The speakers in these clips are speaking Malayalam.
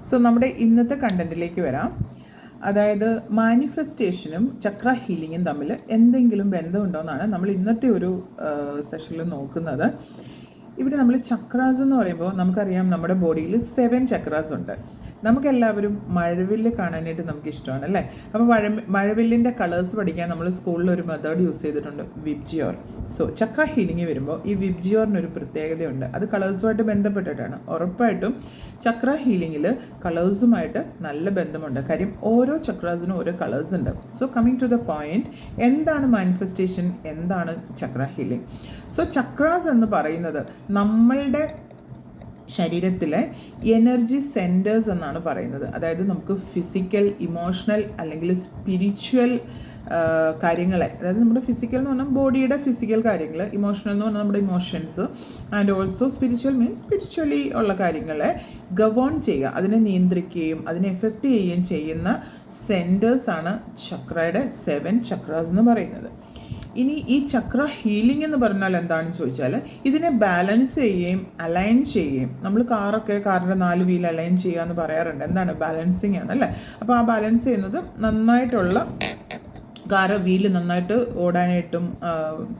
സോ നമ്മുടെ ഇന്നത്തെ കണ്ടന്റിലേക്ക് വരാം. അതായത് മാനിഫെസ്റ്റേഷനും ചക്ര ഹീലിങ്ങും തമ്മിൽ എന്തെങ്കിലും ബന്ധമുണ്ടോ എന്നാണ് നമ്മൾ ഇന്നത്തെ ഒരു സെഷനിൽ നോക്കുന്നത്. ഇവിടെ നമ്മൾ ചക്രാസ് എന്ന് പറയുമ്പോൾ നമുക്കറിയാം നമ്മുടെ ബോഡിയിൽ 7 ചക്രാസ് ഉണ്ട്. നമുക്കെല്ലാവരും മഴവില്ല് കാണാനായിട്ട് നമുക്ക് ഇഷ്ടമാണ് അല്ലേ? അപ്പോൾ മഴവില്ലിൻ്റെ കളേഴ്സ് പഠിക്കാൻ നമ്മൾ സ്കൂളിൽ ഒരു മെത്തേഡ് യൂസ് ചെയ്തിട്ടുണ്ട്, വിബ്ജിയോർ. സോ ചക്ര ഹീലിംഗ് വരുമ്പോൾ ഈ വിബ്ജിയോറിനൊരു പ്രത്യേകതയുണ്ട്. അത് കളേഴ്സുമായിട്ട് ബന്ധപ്പെട്ടിട്ടാണ്. ഉറപ്പായിട്ടും ചക്ര ഹീലിങ്ങിൽ കളേഴ്സുമായിട്ട് നല്ല ബന്ധമുണ്ട്. കാര്യം ഓരോ ചക്രാസിനും ഓരോ കളേഴ്സ് ഉണ്ട്. So coming to the point, എന്താണ് മാനിഫെസ്റ്റേഷൻ, എന്താണ് ചക്ര ഹീലിംഗ്? സോ ചക്രാസ് എന്ന് പറയുന്നത് നമ്മളുടെ ശരീരത്തിലെ എനർജി സെൻറ്റേഴ്സ് എന്നാണ് പറയുന്നത്. അതായത് നമുക്ക് ഫിസിക്കൽ, ഇമോഷണൽ അല്ലെങ്കിൽ സ്പിരിച്വൽ കാര്യങ്ങളെ, അതായത് നമ്മുടെ ഫിസിക്കൽ എന്ന് പറഞ്ഞാൽ ബോഡിയുടെ ഫിസിക്കൽ കാര്യങ്ങൾ, ഇമോഷണൽ എന്ന് പറഞ്ഞാൽ നമ്മുടെ emotions, and also spiritual means spiritually ഉള്ള കാര്യങ്ങളെ ഗവേൺ ചെയ്യുക, അതിനെ നിയന്ത്രിക്കുകയും അതിനെ എഫക്റ്റ് ചെയ്യുകയും ചെയ്യുന്ന സെൻറ്റേഴ്സാണ് ചക്രയുടെ 7 ചക്രാസ് എന്ന് പറയുന്നത്. ഇനി ഈ ചക്ര ഹീലിംഗ് എന്ന് പറഞ്ഞാൽ എന്താണെന്ന് ചോദിച്ചാൽ, ഇതിനെ ബാലൻസ് ചെയ്യുകയും അലൈൻ ചെയ്യുകയും, നമ്മൾ കാറിൻ്റെ 4 വീൽ അലൈൻ ചെയ്യുക എന്ന് പറയാറുണ്ട്. എന്താണ് ബാലൻസിങ് ആണ് അല്ലേ? അപ്പോൾ ആ ബാലൻസ് ചെയ്യുന്നത് നന്നായിട്ടുള്ള വീല് നന്നായിട്ട് ഓടാനായിട്ടും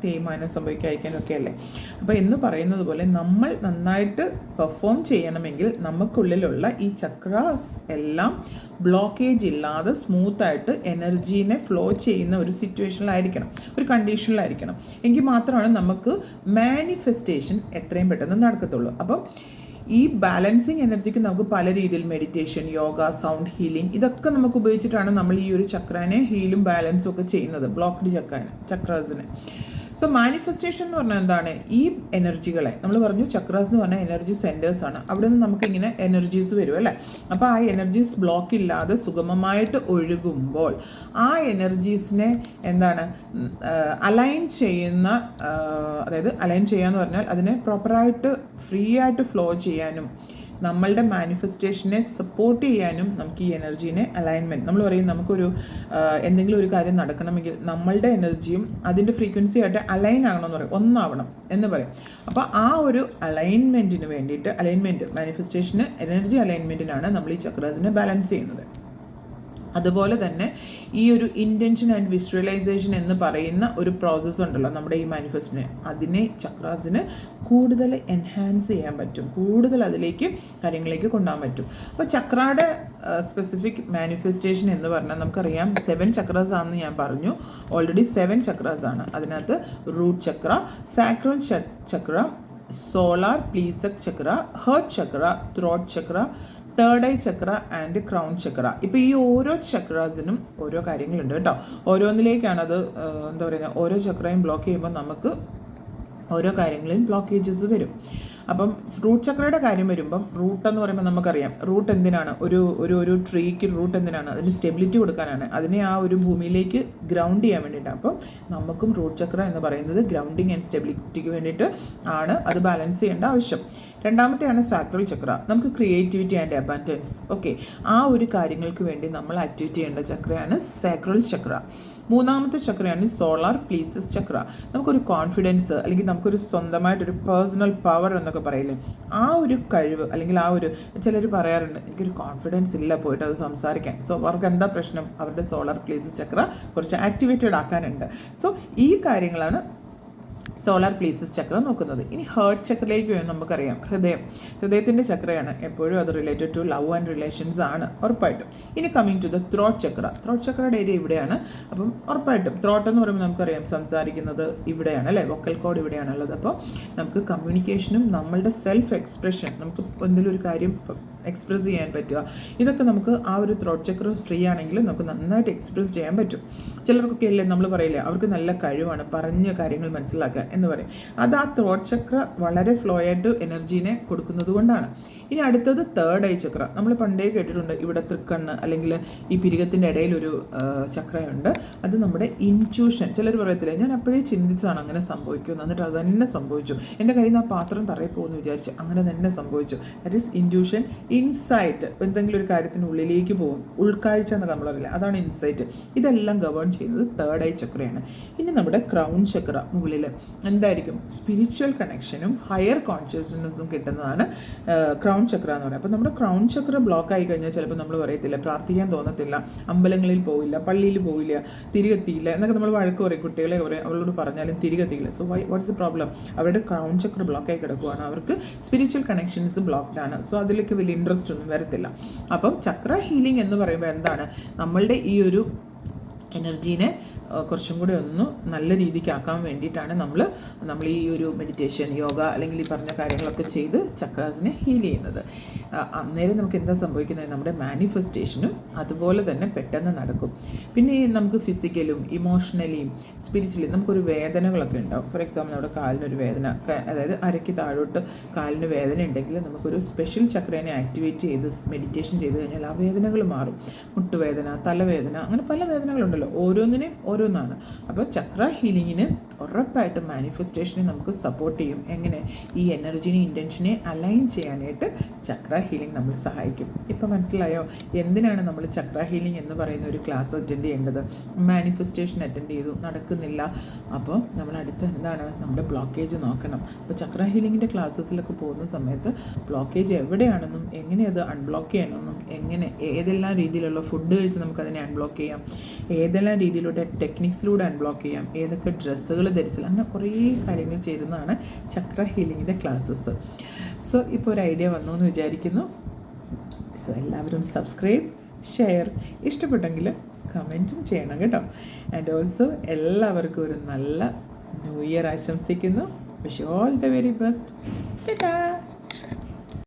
തേയ്മാനം സംഭവിക്കാതിരിക്കാനും ഒക്കെ അല്ലേ? അപ്പോൾ എന്ന് പറയുന്നത് പോലെ നമ്മൾ നന്നായിട്ട് പെർഫോം ചെയ്യണമെങ്കിൽ നമുക്കുള്ളിലുള്ള ഈ ചക്രാസ് എല്ലാം ബ്ലോക്കേജ് ഇല്ലാതെ സ്മൂത്തായിട്ട് എനർജീനെ ഫ്ലോ ചെയ്യുന്ന ഒരു സിറ്റുവേഷനിലായിരിക്കണം, ഒരു കണ്ടീഷനിലായിരിക്കണം. എങ്കിൽ മാത്രമാണ് നമുക്ക് മാനിഫെസ്റ്റേഷൻ എത്രയും പെട്ടെന്ന് നടക്കത്തുള്ളൂ. അപ്പം ഈ ബാലൻസിങ് എനർജിക്ക് നമുക്ക് പല രീതിയിൽ മെഡിറ്റേഷൻ, യോഗ, സൗണ്ട് ഹീലിംഗ്, ഇതൊക്കെ നമുക്ക് ഉപയോഗിച്ചിട്ടാണ് നമ്മൾ ഈ ഒരു ചക്രാനെ ഹീലും ബാലൻസും ഒക്കെ ചെയ്യുന്നത്, ബ്ലോക്ക്ഡ് ചക്രാസിനെ. സോ മാനിഫെസ്റ്റേഷൻ എന്ന് പറഞ്ഞാൽ എന്താണ്? ഈ എനർജികളെ നമ്മൾ പറഞ്ഞു, ചക്രാസ് എന്ന് പറഞ്ഞാൽ എനർജി സെൻറ്റേഴ്സ് ആണ്. അവിടെ നിന്ന് നമുക്കിങ്ങനെ എനർജീസ് വരും അല്ലേ? അപ്പോൾ ആ എനർജീസ് ബ്ലോക്ക് ഇല്ലാതെ സുഗമമായിട്ട് ഒഴുകുമ്പോൾ ആ എനർജീസിനെ എന്താണ് അലൈൻ ചെയ്യുന്ന, അതായത് അലൈൻ ചെയ്യുക എന്ന് പറഞ്ഞാൽ അതിനെ പ്രോപ്പറായിട്ട് ഫ്രീ ആയിട്ട് ഫ്ലോ ചെയ്യാനും നമ്മളുടെ മാനിഫെസ്റ്റേഷനെ സപ്പോർട്ട് ചെയ്യാനും നമുക്ക് ഈ എനർജീനെ അലൈൻമെൻറ്റ്, നമ്മൾ പറയും നമുക്കൊരു എന്തെങ്കിലും ഒരു കാര്യം നടക്കണമെങ്കിൽ നമ്മളുടെ എനർജിയും അതിൻ്റെ ഫ്രീക്വൻസി ആയിട്ട് അലൈൻ ആകണമെന്ന് പറയും, ഒന്നാവണം എന്ന് പറയും. അപ്പോൾ ആ ഒരു അലൈൻമെൻറ്റിന് വേണ്ടിയിട്ട്, മാനിഫെസ്റ്റേഷന് എനർജി അലൈൻമെൻറ്റിനാണ് നമ്മൾ ഈ ചക്രാസിനെ ബാലൻസ് ചെയ്യുന്നത്. അതുപോലെ തന്നെ ഈ ഒരു ഇൻറ്റൻഷൻ ആൻഡ് വിഷ്വലൈസേഷൻ എന്ന് പറയുന്ന ഒരു പ്രോസസ്സ് ഉണ്ടല്ലോ നമ്മുടെ ഈ മാനിഫെസ്റ്റിന്, അതിനെ ചക്രാസിന് കൂടുതൽ എൻഹാൻസ് ചെയ്യാൻ പറ്റും, കൂടുതൽ അതിലേക്ക് കാര്യങ്ങളിലേക്ക് കൊണ്ടുപോകാൻ പറ്റും. അപ്പോൾ ചക്രയുടെ സ്പെസിഫിക് മാനിഫെസ്റ്റേഷൻ എന്ന് പറഞ്ഞാൽ നമുക്കറിയാം 7 ചക്രാസ് ആണെന്ന് ഞാൻ പറഞ്ഞു. ഓൾറെഡി 7 ചക്രാസ് ആണ്. അതിനകത്ത് root chakra, sacral chakra, solar plexus chakra, heart chakra, throat chakra, third eye chakra and crown chakra. ഇപ്പോൾ ഈ ഓരോ ചക്രാസിനും ഓരോ കാര്യങ്ങളുണ്ട് കേട്ടോ. ഓരോന്നിലേക്കാണത് എന്താ പറയുന്നത്, ഓരോ ചക്രയും ബ്ലോക്ക് ചെയ്യുമ്പോൾ നമുക്ക് ഓരോ കാര്യങ്ങളിലും ബ്ലോക്കേജസ് വരും. അപ്പം റൂട്ട് ചക്രയുടെ കാര്യം വരുമ്പം, റൂട്ട് എന്ന് പറയുമ്പോൾ നമുക്കറിയാം റൂട്ട് എന്തിനാണ്, ഒരു ട്രീക്ക് റൂട്ട് എന്തിനാണ്, അതിന് സ്റ്റെബിലിറ്റി കൊടുക്കാനാണ്, അതിനെ ആ ഒരു ഭൂമിയിലേക്ക് ഗ്രൗണ്ട് ചെയ്യാൻ വേണ്ടിയിട്ടാണ്. അപ്പം നമുക്കും റൂട്ട് ചക്ര എന്ന് പറയുന്നത് ഗ്രൗണ്ടിങ് ആൻഡ് സ്റ്റെബിലിറ്റിക്ക് വേണ്ടിയിട്ട് ആണ്, അത് ബാലൻസ് ചെയ്യേണ്ട ആവശ്യം. രണ്ടാമത്തെയാണ് സാക്രൽ ചക്ര, നമുക്ക് ക്രിയേറ്റിവിറ്റി ആൻഡ് അബൻഡൻസ്, ഓക്കെ, ആ ഒരു കാര്യങ്ങൾക്ക് വേണ്ടി നമ്മൾ ആക്ടിവേറ്റ് ചെയ്യേണ്ട ചക്രയാണ് സാക്രൽ ചക്ര. മൂന്നാമത്തെ ചക്രയാണ് സോളാർ പ്ലീസസ് ചക്ര, നമുക്കൊരു കോൺഫിഡൻസ് അല്ലെങ്കിൽ നമുക്കൊരു സ്വന്തമായിട്ടൊരു പേഴ്സണൽ പവർ എന്നൊക്കെ പറയില്ലേ, ആ ഒരു കഴിവ്, അല്ലെങ്കിൽ ആ ഒരു, ചിലർ പറയാറുണ്ട് എനിക്കൊരു കോൺഫിഡൻസ് ഇല്ല പോയിട്ട് അത് സംസാരിക്കാൻ. സോ അവർക്ക് എന്താ പ്രശ്നം? അവരുടെ സോളാർ പ്ലീസസ് ചക്ര കുറച്ച് ആക്ടിവേറ്റഡ് ആക്കാനുണ്ട്. സോ ഈ കാര്യങ്ങളാണ് സോളാർ പ്ലീസസ് ചക്ര നോക്കുന്നത്. ഇനി ഹേർട്ട് ചക്രയിലേക്ക് വേണം. നമുക്കറിയാം ഹൃദയത്തിൻ്റെ ചക്രയാണ്, എപ്പോഴും അത് related to love and relations ആണ് ഉറപ്പായിട്ടും. ഇനി coming to the throat chakra, throat ചക്രയുടെ ഏരിയ ഇവിടെയാണ്. അപ്പം ഉറപ്പായിട്ടും ത്രോട്ട് എന്ന് പറയുമ്പോൾ നമുക്കറിയാം സംസാരിക്കുന്നത് ഇവിടെയാണ് അല്ലേ, വോക്കൽ കോഡ് ഇവിടെയാണുള്ളത്. അപ്പോൾ നമുക്ക് കമ്മ്യൂണിക്കേഷനും നമ്മളുടെ സെൽഫ് എക്സ്പ്രഷൻ, നമുക്ക് എന്തെങ്കിലും ഒരു കാര്യം എക്സ്പ്രസ് ചെയ്യാൻ പറ്റുക, ഇതൊക്കെ നമുക്ക് ആ ഒരു ത്രോട്ട് ചക്ര ഫ്രീ ആണെങ്കിൽ നമുക്ക് നന്നായിട്ട് എക്സ്പ്രസ് ചെയ്യാൻ പറ്റും. ചിലർക്കൊക്കെ അല്ലേ നമ്മൾ പറയില്ലേ അവർക്ക് നല്ല കഴിവാണ് പറഞ്ഞ കാര്യങ്ങൾ മനസ്സിലാക്കാൻ എന്ന് പറയും, അത് ആ ത്രോട്ട് ചക്ര വളരെ ഫ്ലോ ആയിട്ട് എനർജീനെ കൊടുക്കുന്നത് കൊണ്ടാണ്. ഇനി അടുത്തത് തേർഡ് ഐ ചക്ര, നമ്മൾ പണ്ടേ കേട്ടിട്ടുണ്ട്, ഇവിടെ തൃക്കണ്ണ് അല്ലെങ്കിൽ ഈ പിരികത്തിൻ്റെ ഇടയിലൊരു ചക്രയുണ്ട്, അത് നമ്മുടെ ഇൻറ്റ്യൂഷൻ. ചിലർ പറയത്തില്ല ഞാൻ അപ്പോഴേ ചിന്തിച്ചതാണ് അങ്ങനെ സംഭവിക്കുമെന്ന്, എന്നിട്ട് അത് തന്നെ സംഭവിച്ചു, എൻ്റെ കയ്യിൽ നിന്ന് ആ പാത്രം തറയിൽ പോകുമെന്ന് വിചാരിച്ചു, അങ്ങനെ തന്നെ സംഭവിച്ചു. That is intuition. ഇൻസൈറ്റ്, എന്തെങ്കിലും ഒരു കാര്യത്തിന് ഉള്ളിലേക്ക് പോകും, ഉൾക്കാഴ്ച എന്നൊക്കെ നമ്മൾ പറയില്ല, അതാണ് ഇൻസൈറ്റ്. ഇതെല്ലാം ഗവേൺ ചെയ്യുന്നത് തേർഡ് ഐ ചക്രയാണ്. ഇനി നമ്മുടെ ക്രൗൺ ചക്ര മുകളിൽ എന്തായിരിക്കും? സ്പിരിച്വൽ കണക്ഷനും ഹയർ കോൺഷ്യസ്നെസ്സും കിട്ടുന്നതാണ് ക്രൗൺ ചക്ര എന്ന് പറയുന്നത്. അപ്പോൾ നമ്മുടെ ക്രൗൺ ചക്ര ബ്ലോക്ക് ആയി കഴിഞ്ഞാൽ ചിലപ്പോൾ നമ്മൾ പറയത്തില്ല, പ്രാർത്ഥിക്കാൻ തോന്നത്തില്ല, അമ്പലങ്ങളിൽ പോവില്ല, പള്ളിയിൽ പോവില്ല, തിരികെത്തിയില്ല എന്നൊക്കെ നമ്മൾ വഴക്ക് പറയും. കുട്ടികളെ അവളോട് പറഞ്ഞാലും തിരികെത്തിയില്ല. So what's the problem? അവരുടെ ക്രൗൺ ചക്ര ബ്ലോക്കായി കിടക്കുകയാണ്, അവർക്ക് സ്പിരിച്വൽ കണക്ഷൻസ് ബ്ലോക്ക്ഡ് ആണ്. സോ അതിലേക്ക് വലിയ ഇൻട്രസ്റ്റ് ഒന്നും വരത്തില്ല. അപ്പം ചക്ര ഹീലിംഗ് എന്ന് പറയുമ്പോൾ എന്താണ്? നമ്മളുടെ ഈ ഒരു എനർജീനെ കുറച്ചും കൂടി ഒന്ന് നല്ല രീതിക്ക് ആക്കാൻ വേണ്ടിയിട്ടാണ് നമ്മൾ ഈ ഒരു മെഡിറ്റേഷൻ, യോഗ അല്ലെങ്കിൽ ഈ പറഞ്ഞ കാര്യങ്ങളൊക്കെ ചെയ്ത് ചക്രാസിനെ ഹീൽ ചെയ്യുന്നത്. അന്നേരം നമുക്ക് എന്താ സംഭവിക്കുന്നത്? നമ്മുടെ മാനിഫെസ്റ്റേഷനും അതുപോലെ തന്നെ പെട്ടെന്ന് നടക്കും. പിന്നെ നമുക്ക് ഫിസിക്കലും ഇമോഷണലിയും സ്പിരിച്വലി നമുക്കൊരു വേദനകളൊക്കെ ഉണ്ടാവും. ഫോർ എക്സാമ്പിൾ നമ്മുടെ കാലിനൊരു വേദന, അതായത് അരയ്ക്ക് താഴോട്ട് കാലിന് വേദന ഉണ്ടെങ്കിൽ നമുക്കൊരു സ്പെഷ്യൽ ചക്രേനെ ആക്ടിവേറ്റ് ചെയ്ത് മെഡിറ്റേഷൻ ചെയ്ത് കഴിഞ്ഞാൽ ആ വേദനകൾ മാറും. മുട്ടുവേദന, തലവേദന, അങ്ങനെ പല വേദനകളുണ്ടല്ലോ, ഓരോന്നിനെയും ഓരോന്നാണ്. അപ്പോൾ ചക്ര ഹീലിങ്ങിന് ഉറപ്പായിട്ട് മാനിഫെസ്റ്റേഷനെ നമുക്ക് സപ്പോർട്ട് ചെയ്യും. എങ്ങനെ? ഈ എനർജിനെ, ഇൻറ്റൻഷനെ അലൈൻ ചെയ്യാനായിട്ട് ചക്ര ഹീലിംഗ് നമ്മൾ സഹായിക്കും. ഇപ്പോൾ മനസ്സിലായോ എന്തിനാണ് നമ്മൾ ചക്ര ഹീലിംഗ് എന്ന് പറയുന്ന ഒരു ക്ലാസ് അറ്റൻഡ് ചെയ്യേണ്ടത്? മാനിഫെസ്റ്റേഷൻ അറ്റൻഡ് ചെയ്തു, നടക്കുന്നില്ല, അപ്പോൾ നമ്മൾ അടുത്ത് എന്താണ്? നമ്മുടെ ബ്ലോക്കേജ് നോക്കണം. അപ്പോൾ ചക്ര ഹീലിങ്ങിൻ്റെ ക്ലാസ്സസിലൊക്കെ പോകുന്ന സമയത്ത് ബ്ലോക്കേജ് എവിടെയാണെന്നും എങ്ങനെ അത് അൺബ്ലോക്ക് ചെയ്യണമെന്നും എങ്ങനെ ഏതെല്ലാം രീതിയിലുള്ള ഫുഡ് കഴിച്ച് നമുക്കതിനെ അൺബ്ലോക്ക് ചെയ്യാം, ഏതെല്ലാം രീതിയിലൂടെ ടെക്നിക്സിലൂടെ അൺബ്ലോക്ക് ചെയ്യാം, ഏതൊക്കെ ഡ്രസ്സുകൾ ധരിച്ചാൽ, അങ്ങനെ കുറേ കാര്യങ്ങൾ ചേരുന്നതാണ് ചക്ര ഹീലിങ്ങിൻ്റെ ക്ലാസ്സസ്. സോ ഇപ്പോൾ ഒരു ഐഡിയ വന്നു എന്ന് വിചാരിക്കുന്നു. സോ എല്ലാവരും സബ്സ്ക്രൈബ്, ഷെയർ, ഇഷ്ടപ്പെട്ടെങ്കിൽ കമൻറ്റും ചെയ്യണം കേട്ടോ. ആൻഡ് ഓൾസോ എല്ലാവർക്കും ഒരു നല്ല ന്യൂ ഇയർ ആശംസിക്കുന്നു. Wish you all the very best. Tata.